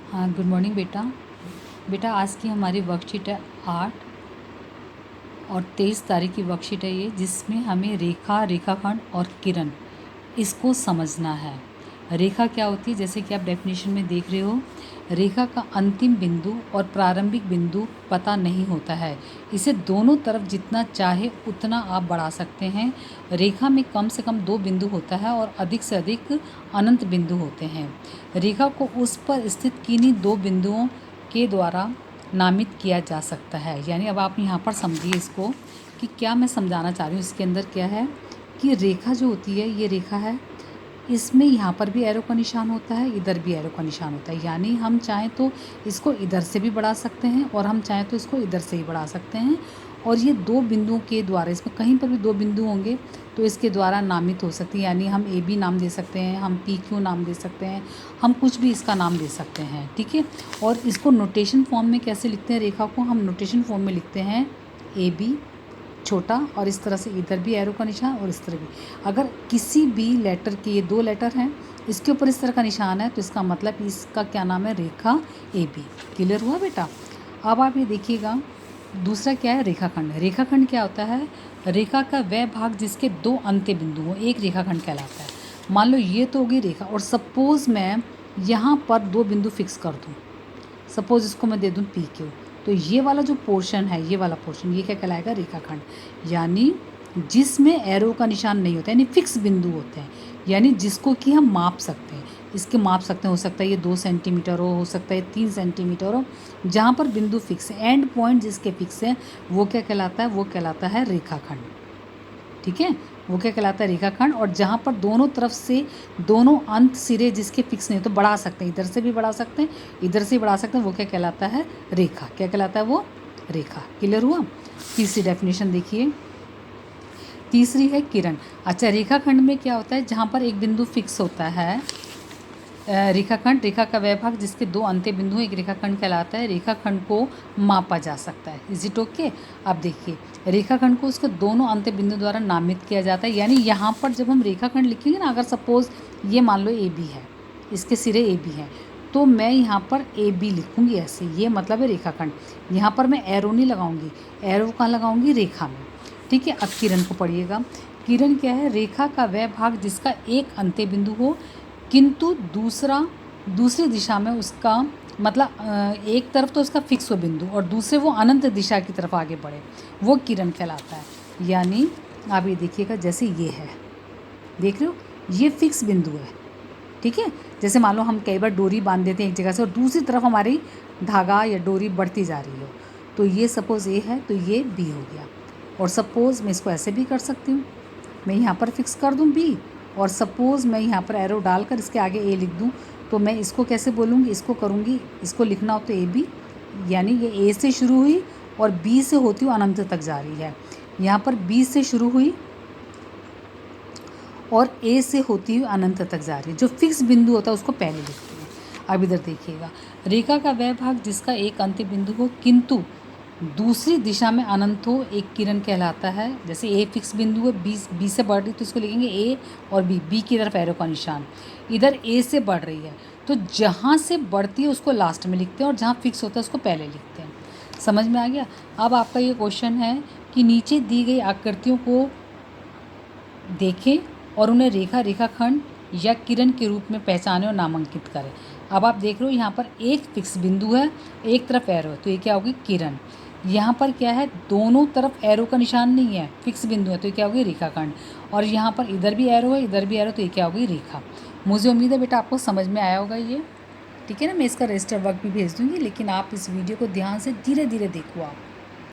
हाँ, good morning बेटा। बेटा आज की हमारी वर्कशीट है 8 और 23 तारीख की वर्कशीट है ये, जिसमें हमें रेखा, रेखाखंड और किरण इसको समझना है। रेखा क्या होती है, जैसे कि आप डेफिनेशन में देख रहे हो, रेखा का अंतिम बिंदु और प्रारंभिक बिंदु पता नहीं होता है। इसे दोनों तरफ जितना चाहे उतना आप बढ़ा सकते हैं। रेखा में कम से कम 2 बिंदु होता है और अधिक से अधिक अनंत बिंदु होते हैं। रेखा को उस पर स्थित किन्हीं 2 बिंदुओं के द्वारा नामित किया जा सकता है। यानी अब आप यहाँ पर समझिए इसको कि क्या मैं समझाना चाह रही हूँ। इसके अंदर क्या है कि रेखा जो होती है, ये रेखा है, इसमें यहाँ पर भी एरो का निशान होता है, इधर भी एरो का निशान होता है। यानी हम चाहें तो इसको इधर से भी बढ़ा सकते हैं और हम चाहें तो इसको इधर से ही बढ़ा सकते हैं। और ये 2 बिंदुओं के द्वारा, इसमें कहीं पर भी 2 बिंदु होंगे तो इसके द्वारा नामित हो सकती है। यानी हम ए बी नाम दे सकते हैं, हम पी क्यू नाम दे सकते हैं, हम कुछ भी इसका नाम दे सकते हैं, ठीक है। और इसको नोटेशन फॉर्म में कैसे लिखते हैं, रेखा को हम नोटेशन फॉर्म में लिखते हैं ए बी छोटा, और इस तरह से इधर भी एरो का निशान और इस तरह भी। अगर किसी भी लेटर के, ये 2 लेटर हैं, इसके ऊपर इस तरह का निशान है तो इसका मतलब इसका क्या नाम है, रेखा ए बी। क्लियर हुआ बेटा। अब आप ये देखिएगा, दूसरा क्या है, रेखाखंड। रेखाखंड क्या होता है, रेखा का वह भाग जिसके 2 अंत्य बिंदु हों, एक रेखाखंड कहलाता है। मान लो ये तो होगी रेखा, और सपोज़ मैं यहाँ पर 2 बिंदु फिक्स कर दूँ, सपोज़ इसको मैं दे दूँ पी क्यू, तो ये वाला जो पोर्शन है, ये वाला पोर्शन, ये क्या कहलाएगा, रेखाखंड। यानी जिसमें एरो का निशान नहीं होता, यानी फिक्स बिंदु होते हैं, यानी जिसको कि हम माप सकते हैं। इसके माप सकते हैं, हो सकता है ये 2 सेंटीमीटर हो सकता है 3 सेंटीमीटर हो, जहाँ पर बिंदु फिक्स है, एंड पॉइंट जिसके फिक्स है, वो क्या कहलाता है, वो कहलाता है रेखाखंड, ठीक है। वो क्या कहलाता है, रेखाखंड। और जहाँ पर दोनों तरफ से दोनों अंत सिरे जिसके फिक्स नहीं, तो बढ़ा सकते हैं, इधर से भी बढ़ा सकते हैं, इधर से भी बढ़ा सकते हैं, वो क्या कहलाता है, रेखा। क्या कहलाता है, वो रेखा। क्लियर हुआ। तीसरी डेफिनेशन देखिए, तीसरी है किरण। अच्छा, रेखाखंड में क्या होता है, जहाँ पर एक बिंदु फिक्स होता है, रेखाखंड, रेखा का वह भाग जिसके 2 अंत्य बिंदु हैं, एक रेखाखंड कहलाता है। रेखाखंड को मापा जा सकता है। Is it okay. अब देखिए, रेखाखंड को उसके दोनों अंत्य बिंदु द्वारा नामित किया जाता है। यानी यहाँ पर जब हम रेखाखंड लिखेंगे ना, अगर सपोज ये मान लो ए बी है, इसके सिरे ए बी हैं, तो मैं यहाँ पर ए बी लिखूँगी ऐसे, ये मतलब है रेखाखंड। यहाँ पर मैं एरो नहीं लगाऊंगी, एरो कहाँ लगाऊंगी, रेखा में, ठीक है। अब किरण को पढ़िएगा। किरण क्या है, रेखा का वह भाग जिसका एक अंत्य बिंदु हो किंतु दूसरी दिशा में उसका, मतलब एक तरफ तो उसका फिक्स हो बिंदु और दूसरे वो अनंत दिशा की तरफ आगे बढ़े, वो किरण कहलाता है। यानी आप ये देखिएगा, जैसे ये है, देख रहे हो, ये फिक्स बिंदु है, ठीक है। जैसे मान लो हम कई बार डोरी बांध देते हैं एक जगह से और दूसरी तरफ हमारी धागा या डोरी बढ़ती जा रही हो, तो ये सपोज़ ए है तो ये बी हो गया। और सपोज़ मैं इसको ऐसे भी कर सकती हूँ, मैं यहाँ पर फिक्स कर दूँ बी, और सपोज़ मैं यहाँ पर एरो डालकर इसके आगे ए लिख दूँ, तो मैं इसको कैसे बोलूँगी, इसको करूँगी, इसको लिखना हो तो ए बी, यानी ये ए से शुरू हुई और बी से होती हुई अनंत तक जा रही है। यहाँ पर बी से शुरू हुई और ए से होती हुई अनंत तक जा रही है। जो फिक्स बिंदु होता है उसको पहले लिखते हैं। अब इधर देखिएगा, रेखा का वह भाग जिसका एक अंत्य बिंदु हो किंतु दूसरी दिशा में अनंत हो, एक किरण कहलाता है। जैसे ए फिक्स बिंदु है, बी से बढ़ रही तो इसको लिखेंगे ए, और बी की तरफ एरो का निशान, इधर ए से बढ़ रही है तो जहाँ से बढ़ती है उसको लास्ट में लिखते हैं और जहाँ फिक्स होता है उसको पहले लिखते हैं। समझ में आ गया। अब आपका ये क्वेश्चन है कि नीचे दी गई आकृतियों को देखें और उन्हें रेखा, रेखाखंड या किरण के रूप में पहचानें और नामांकित करें। अब आप देख रहे हो, यहाँ पर एक फिक्स बिंदु है, एक तरफ एरो है, तो ये क्या होगी, किरण। यहाँ पर क्या है, दोनों तरफ एरो का निशान नहीं है, फिक्स बिंदु है, तो ये क्या होगी, रेखाखंड। और यहाँ पर इधर भी एरो है, इधर भी एरो, तो ये क्या होगी, रेखा। मुझे उम्मीद है बेटा आपको समझ में आया होगा ये, ठीक है ना। मैं इसका रजिस्टर वर्क भी भेज दूँगी, लेकिन आप इस वीडियो को ध्यान से धीरे धीरे देखो आप।